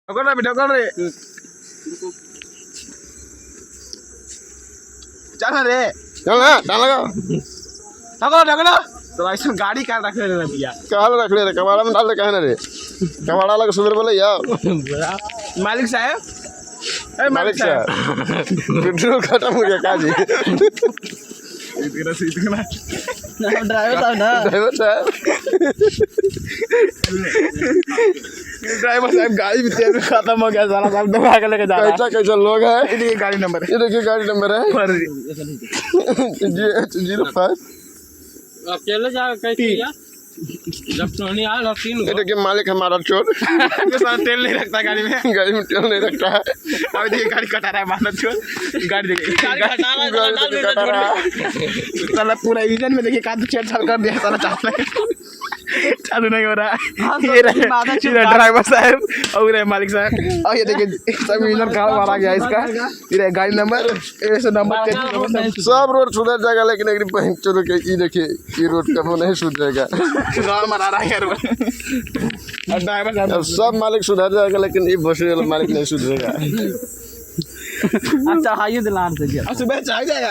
ढोकर रे चल रे चल ना डाल लगा ढोकर तो ऐसा गाड़ी का रख ले भैया कहाँ रख ले रे कबाड़ा में डाल ले कहे ना रे कबाड़ा लगा सुधर बोले यार मालिक साहब ए मालिक साहब पेट्रोल खत्म हो गया काजी ड्राइवर साहब ना ड्राइवर साहब गाड़ी भी तेल खत्म हो गया सारा सब दबा के लेके जा रहा कैसा कैसा लोग है है ये गाड़ी नंबर है ये देखिए गाड़ी नंबर है GH05 अकेले जा कैसे या जब तो नहीं आ तीन ये देखिए मालिक हमारा चोर के साथ तेल नहीं रखता गाड़ी में गाड़ी में तेल नहीं रखता है अभी देखिए गाड़ी कटा रहा है मानव चोर गाड़ी देखिए गाड़ी कटा रहा है साला पूरा इंजन में देखिए काट छेड़छाड़ कर दिया साला चालू चालू नहीं हो रहा है ये रहे ड्राइवर साहब और ये मालिक साहब और ये देखिए सब इंजन खराब मारा गया इसका ये गाड़ी नंबर ऐसे नंबर सब रोड सुधर जाएगा लेकिन एक चलो के ये देखिए ये रोड कब नहीं सुधरेगा गाड़ मारा रहा है यार और ड्राइवर साहब अब सब मालिक सुधर जाएगा लेकिन ये भोसड़ी वाला मालिक नहीं सुधरेगा अच्छा हाइए दिलान से अब सुबह चाय जाएगा